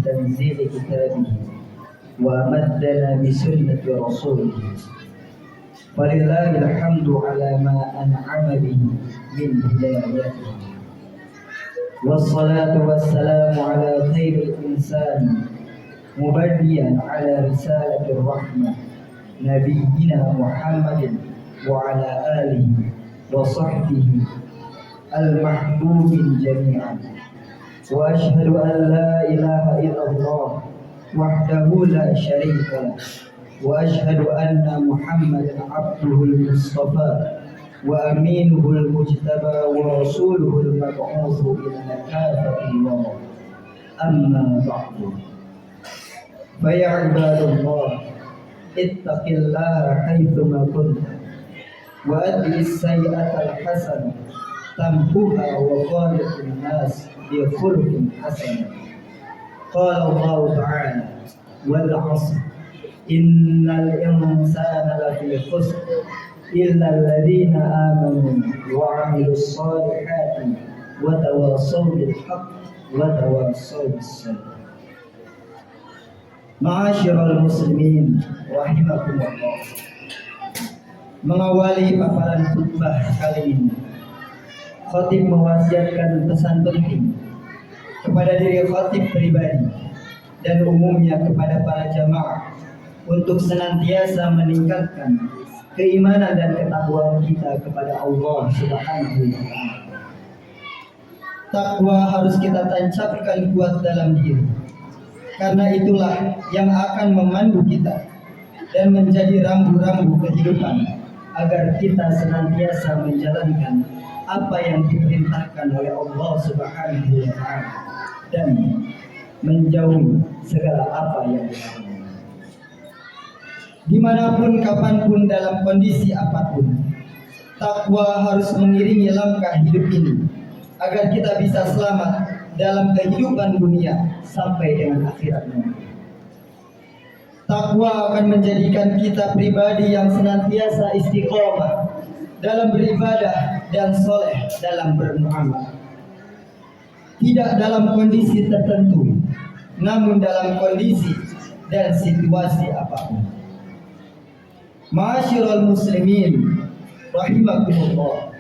تنزيل كتابه وأمدنا بسنة رسوله، فلله الحمد على ما أنعم به من هدايته، والصلاة والسلام على خير الإنسان مبديا على رسالة الرحمة نبينا محمد وعلى آله وصحبه المحبوب جميعا. وأشهد أن لا إله إلا الله وحده لا شريك له، وأشهد أن محمدا عبده المصطفى وأمينه المجتبى ورسوله المبعوث إلى كافة الورى. أما بعد، فيا عباد الله، اتق الله حيثما كنت، وأدع السيئة الحسنة تمحها، وخالق الناس بخلق حسن. قال الله تعالى: والعصر إن الإنسان لفي خسر إلا الذين آمنوا وعملوا الصالحات وتواصوا بالحق وتواصوا بالصبر. Ma'asyiral muslimin rahimakumullah. Mengawali paparan khutbah kali ini, khatib mewasiatkan pesan penting kepada diri khatib pribadi dan umumnya kepada para jamaah untuk senantiasa meningkatkan keimanan dan ketakwaan kita kepada Allah Subhanahu wa taala. Takwa harus kita tancapkan kuat dalam diri, karena itulah yang akan memandu kita dan menjadi rambu-rambu kehidupan agar kita senantiasa menjalankan apa yang diperintahkan oleh Allah Subhanahu wa taala dan menjauhi segala apa yang dilarang. Dimanapun, kapanpun, dalam kondisi apapun, takwa harus mengiringi langkah hidup ini agar kita bisa selamat dalam kehidupan dunia sampai dengan akhirat nanti. Takwa akan menjadikan kita pribadi yang senantiasa istiqomah dalam beribadah dan soleh dalam bermuamalah. Tidak dalam kondisi tertentu, namun dalam kondisi dan situasi apapun. Ma'asyiral muslimin rahimakumullah.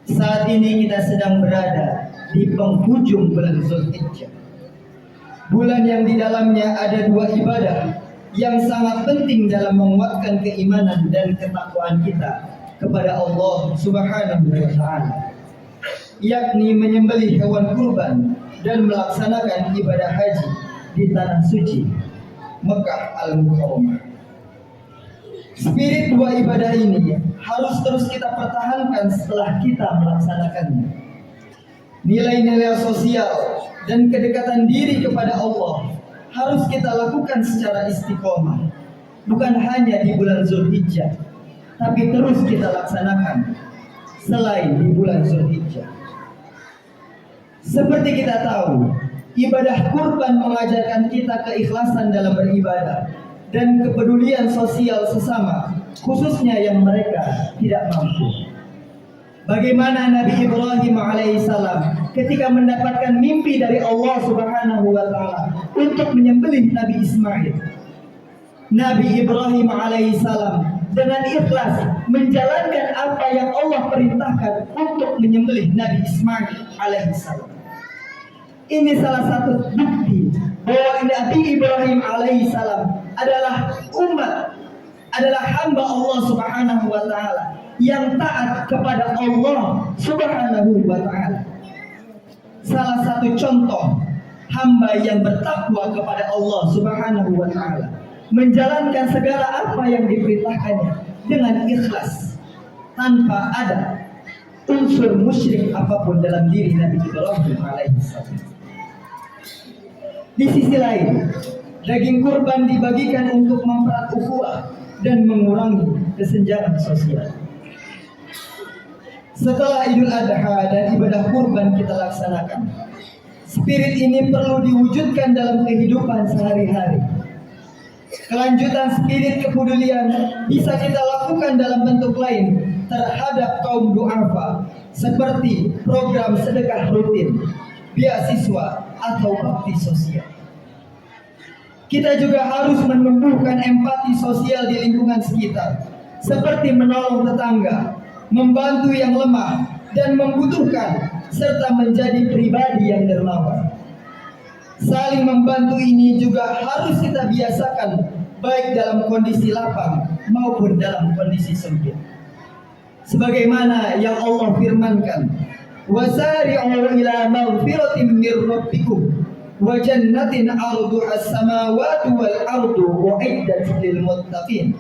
Saat ini kita sedang berada di penghujung bulan Zulhijjah, bulan yang di dalamnya ada dua ibadah yang sangat penting dalam menguatkan keimanan dan ketakwaan kita kepada Allah Subhanahu wa taala, yakni menyembelih hewan kurban dan melaksanakan ibadah haji di tanah suci Mekah Al-Mukarramah. Spirit dua ibadah ini harus terus kita pertahankan setelah kita melaksanakannya. Nilai-nilai sosial dan kedekatan diri kepada Allah harus kita lakukan secara istiqomah, bukan hanya di bulan Zulhijjah, tapi terus kita laksanakan selain di bulan Zulhijjah. Seperti kita tahu, ibadah kurban mengajarkan kita keikhlasan dalam beribadah dan kepedulian sosial sesama, khususnya yang mereka tidak mampu. Bagaimana Nabi Ibrahim alaihissalam ketika mendapatkan mimpi dari Allah Subhanahu wa taala untuk menyembelih Nabi Ismail. Nabi Ibrahim alaihissalam dengan ikhlas menjalankan apa yang Allah perintahkan untuk menyembelih Nabi Ismail alaihissalam. Ini salah satu bukti bahwa Nabi Ibrahim alaihissalam adalah umat, adalah hamba Allah Subhanahu wa taala yang taat kepada Allah Subhanahu wa taala. Salah satu contoh hamba yang bertakwa kepada Allah Subhanahu wa taala, menjalankan segala apa yang diperintahkannya dengan ikhlas tanpa ada unsur musyrik apapun dalam diri Nabi Ibrahim alaihissalam. Di sisi lain, daging kurban dibagikan untuk mempererat ukhuwah dan mengurangi kesenjangan sosial. Setelah Idul Adha dan ibadah kurban kita laksanakan, spirit ini perlu diwujudkan dalam kehidupan sehari-hari. Kelanjutan spirit kepedulian bisa kita lakukan dalam bentuk lain terhadap kaum du'afa, seperti program sedekah rutin, beasiswa, atau bakti sosial. Kita juga harus menumbuhkan empati sosial di lingkungan sekitar, seperti menolong tetangga, membantu yang lemah dan membutuhkan, serta menjadi pribadi yang dermawan. Saling membantu ini juga harus kita biasakan, baik dalam kondisi lapang maupun dalam kondisi sempit. Sebagaimana yang Allah firmankan, "Wasari'u ila maghfiratin mir rabbikum wa jannatin 'arduha as-samawati wal ardu u'iddat lil muttaqin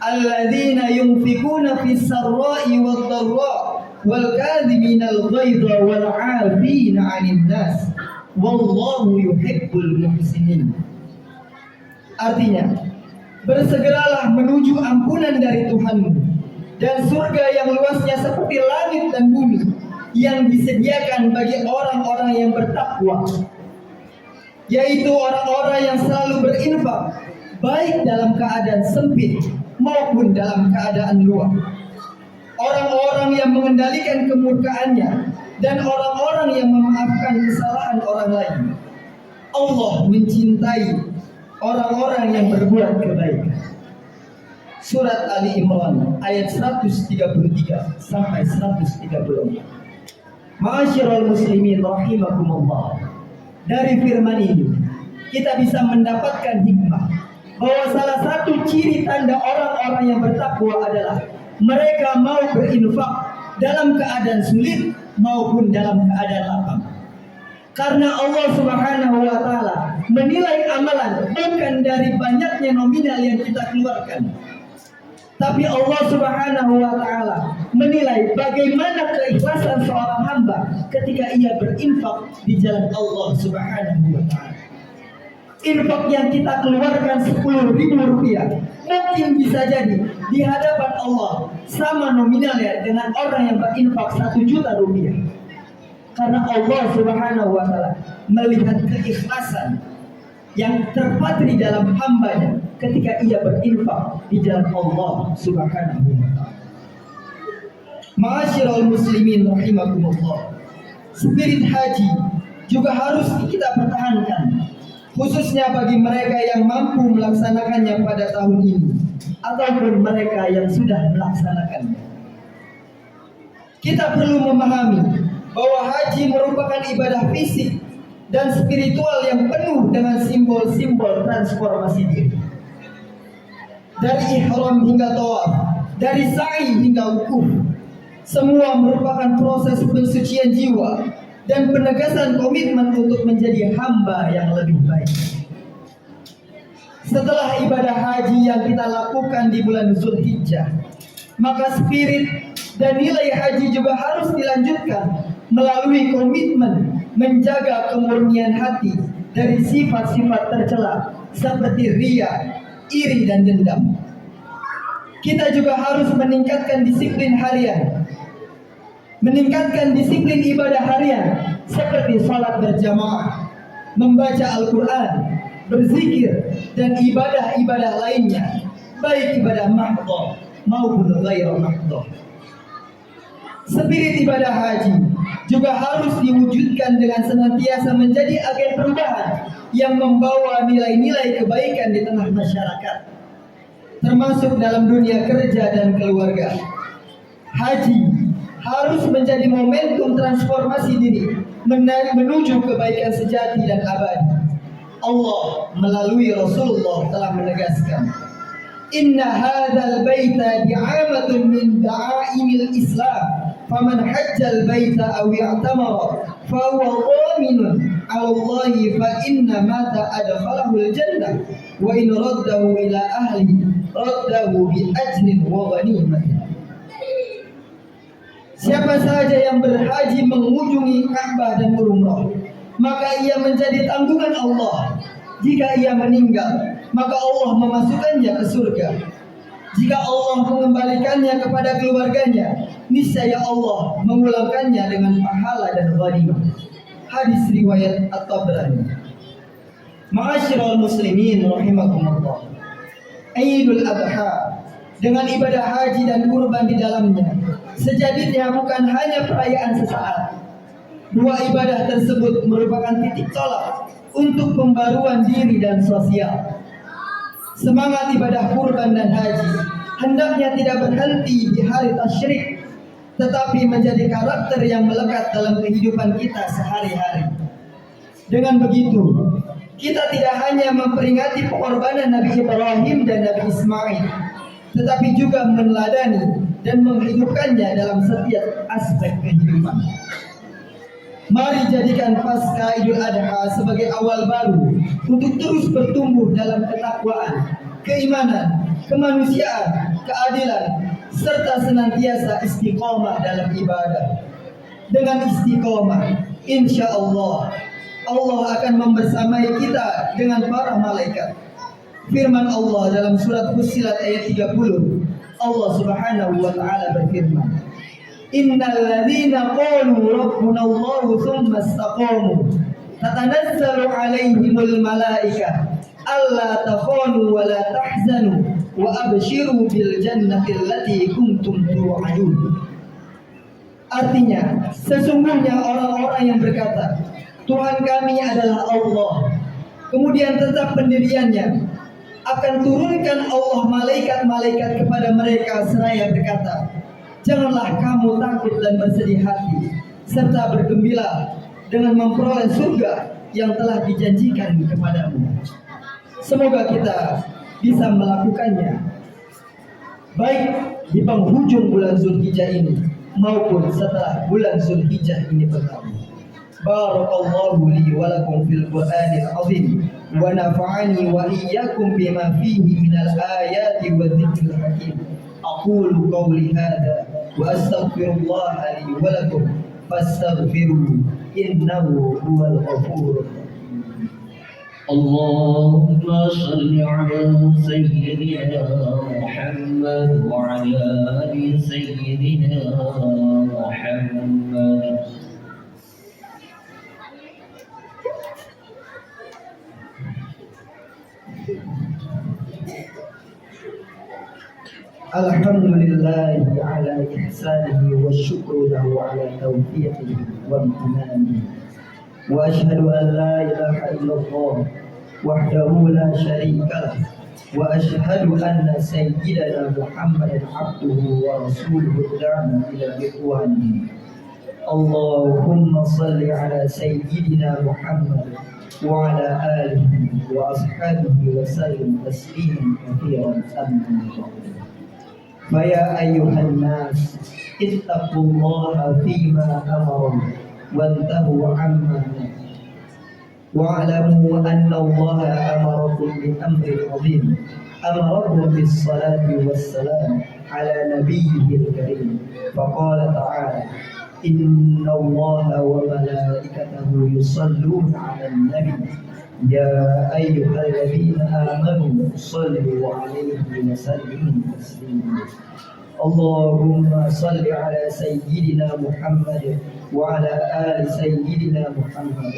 alladzina yunfikuna fis sarra'i wad dharra wal kadhimina al ghaidha wal 'afina 'anil nas wallahu yuhibbul muhsinin." Artinya, bersegeralah menuju ampunan dari Tuhanmu dan surga yang luasnya seperti langit dan bumi yang disediakan bagi orang-orang yang bertakwa, yaitu orang-orang yang selalu berinfak baik dalam keadaan sempit maupun dalam keadaan luas, orang-orang yang mengendalikan kemurkaannya dan orang-orang yang memaafkan kesalahan orang lain. Allah mencintai orang-orang yang berbuat kebaikan. Surat Ali Imran ayat 133 sampai 134. Ma'asyiral muslimin rahimakumullah. Dari firman ini kita bisa mendapatkan hikmah bahwa salah satu ciri tanda orang-orang yang bertakwa adalah mereka mau berinfak dalam keadaan sulit maupun dalam keadaan lapang. Karena Allah Subhanahu wa taala menilai amalan bukan dari banyaknya nominal yang kita keluarkan, tapi Allah Subhanahu wa taala menilai bagaimana keikhlasan seorang hamba ketika ia berinfak di jalan Allah Subhanahu wa taala. Infak yang kita keluarkan 10.000 rupiah mungkin bisa jadi di hadapan Allah sama nominalnya dengan orang yang berinfak 1 juta rupiah. Karena Allah Subhanahu wa taala melihat keikhlasan yang terpatri dalam hambanya ketika ia berinfak di jalan Allah Subhanahu wa taala. Ma'asyiral muslimin rahimakumullah. Spirit haji juga harus kita pertahankan, khususnya bagi mereka yang mampu melaksanakannya pada tahun ini ataupun mereka yang sudah melaksanakannya. Kita perlu memahami bahwa haji merupakan ibadah fisik dan spiritual yang penuh dengan simbol-simbol transformasi diri. Dari ihram hingga tawaf, dari sa'i hingga wukuf, semua merupakan proses pensucian jiwa dan penegasan komitmen untuk menjadi hamba yang lebih baik. Setelah ibadah haji yang kita lakukan di bulan Zulhijjah, maka spirit dan nilai haji juga harus dilanjutkan melalui komitmen menjaga kemurnian hati dari sifat-sifat tercela seperti riya, iri dan dendam. Kita juga harus meningkatkan disiplin harian, meningkatkan disiplin ibadah harian seperti sholat berjamaah, membaca Al-Quran, berzikir dan ibadah-ibadah lainnya, baik ibadah mahdhah maupun ghairu mahdhah. Spirit ibadah haji juga harus diwujudkan dengan senantiasa menjadi agen perubahan yang membawa nilai-nilai kebaikan di tengah masyarakat, termasuk dalam dunia kerja dan keluarga. Haji harus menjadi momentum transformasi diri menuju kebaikan sejati dan abadi. Allah melalui Rasulullah telah menegaskan, "Inna hadzal baita di'amatun min da'aimil Islam. Faman hajjal baita aw i'tamara fa huwa dhaminun 'ala Allah fa inna mata adkhalahu al-jannah wa in raddahu ila ahli raddahu bi ajrin wa ghanimatin." Siapa saja yang berhaji mengunjungi Ka'bah dan umrah, maka ia menjadi tanggungan Allah. Jika ia meninggal, maka Allah memasukkannya ke surga. Jika Allah mengembalikannya kepada keluarganya, niscaya Allah memulangkannya dengan pahala dan ghanimah. Hadis riwayat At-Tabrani. Ma'asyiral muslimin rahimakumullah. Idul Adha dengan ibadah haji dan kurban di dalamnya sejatinya bukan hanya perayaan sesaat. Dua ibadah tersebut merupakan titik tolak untuk pembaruan diri dan sosial. Semangat ibadah kurban dan haji hendaknya tidak berhenti di hari tasyrik, tetapi menjadi karakter yang melekat dalam kehidupan kita sehari-hari. Dengan begitu, kita tidak hanya memperingati pengorbanan Nabi Ibrahim dan Nabi Ismail, tetapi juga meneladani dan menghidupkannya dalam setiap aspek kehidupan. Mari jadikan Pasca Idul Adha sebagai awal baru untuk terus bertumbuh dalam ketakwaan, keimanan, kemanusiaan, keadilan, serta senantiasa istiqomah dalam ibadah. Dengan istiqomah, insya Allah akan membersamai kita dengan para malaikat. Firman Allah dalam surat Fussilat ayat 30, Allah Subhanahu wa taala berfirman, Innal ladzina qalu rabbuna Allah tsumma istaqamu tatanazzalu 'alaihimul malaikah alla takhanu wa la tahzanu wa abshiru bil jannati allati kuntum tu'adun. Artinya, sesungguhnya orang-orang yang berkata, Tuhan kami adalah Allah, kemudian tetap pendiriannya, akan turunkan Allah malaikat-malaikat kepada mereka seraya berkata, janganlah kamu takut dan bersedih hati, serta bergembira dengan memperoleh surga yang telah dijanjikan kepadamu. Semoga kita bisa melakukannya, baik di penghujung bulan Zulhijjah ini maupun setelah bulan Zulhijjah ini berlalu. Barakallahu li wa lakum fil Qur'anil azim wa nafa'ani wa iyyakum bima fihi minal ayati wa dzikril hakim. Aqulu qawli hadha wa astaghfirullaha li wa lakum fastaghfiruhu innahu huwal ghafurur rahim. اللهم صل على سيدنا محمد وعلى آل سيدنا محمد. Alhamdulillahi ala ihsanihi wa syukru lahu ala taufiqihi wa imtinanihi. Wa ashhadu an la ilaha illallah wahdahu la syarika lah wa ashhadu anna sayyidana Muhammadan abduhu wa rasuluhu da'an ila ridwanihi. Allahumma salli ala sayyidina Muhammad wa ala alihi wa ashabihi wa sallim tasliman katsiran amma ba'd. Faya ayyuhan nas ittaqullaha fima amara wantahu amma wa'lamu anna Allaha amarakum bi amrin 'azim amarakum bis salati was salam ala nabiyyil karim faqala ta'ala inna Allaha wa malaikatahu yusalluna 'alan nabi ya ayyuhalladzina amanu sallu 'alaihi wa sallimu taslima. Allahumma salli ala sayyidina Muhammad wa ala ali sayyidina Muhammad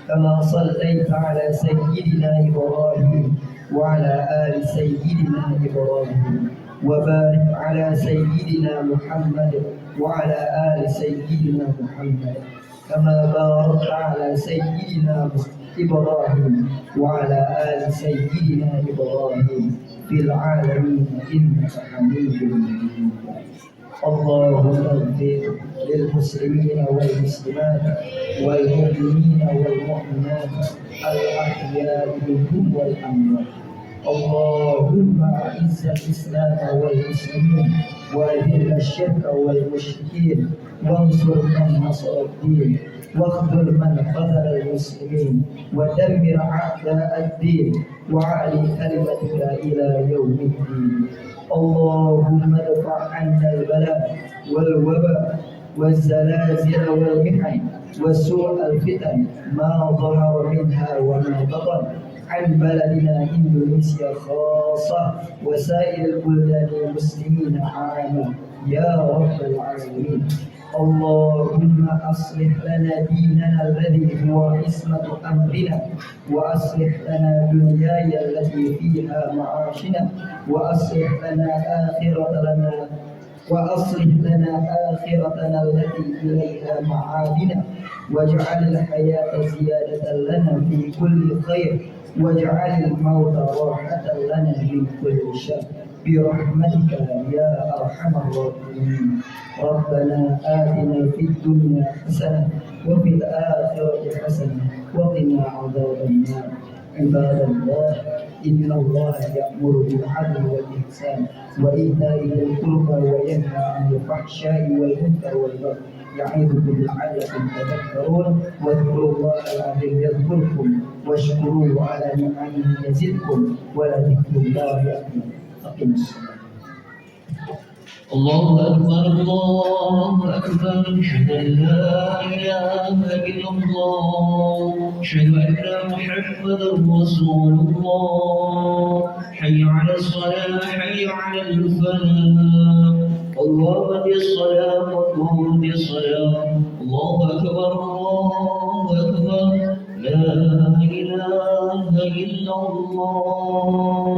kama sallaita ala sayyidina Ibrahim wa ala ali sayyidina Ibrahim wa barik ala sayyidina Muhammad wa ala ali sayyidina Muhammad kama barakta ala sayyidina Ibrahim wa ala ali sayyidina Ibrahim fil alamin innaka hamidun majid. Allahumma ighfir lil muslimina wal muslimat wal mu'minina wal mu'minat al ahya'i minhum wal amwat. Allahumma izzil islam wal muslimin wa adhil asyirka wal musyrikin wansur man nasara ad-din واخذل من خذل المسلمين ودمر أعداء الدين وعلي كلمتك إلى يوم الدين. اللهم ادفع عنا البلاء والوباء والزلازل والمحن وسوء الفتن ما ظهر منها وما بطن عن بلدنا إندونيسيا خاصة وسائر البلدان المسلمين عامة يا رب العالمين. اللهم أصلح لنا ديننا الذي هو عصمة أمرنا وأصلح لنا دنياي التي فيها معاشنا وأصلح لنا وأصلح لنا آخرتنا التي إليها معادنا، واجعل الحياة زيادة لنا في كل خير، واجعل الموت راحة لنا من كل شر، برحمتك يا أرحم الراحمين. ربنا آتنا في الدنيا حسنة وفي الآخرة حسنة وقنا عذاب النار. عباد الله، إن الله يأمر بالعدل والإحسان وإيتاء ذي القربى وينهى عن الفحشاء والمنكر والبغي يعظكم لعلكم تذكرون. واذكروا الله العظيم يذكركم واشكروه على نعمه يزدكم ولذكر الله أكبر. أقم الصلاة. الله أكبر الله أكبر أشهد أن لا إله إلا الله أشهد أن محمدا رسول الله. حي على الصلاة حي على الفلاح. الله الصلاة والله الصلاة. الله أكبر الله أكبر لا إله إلا الله.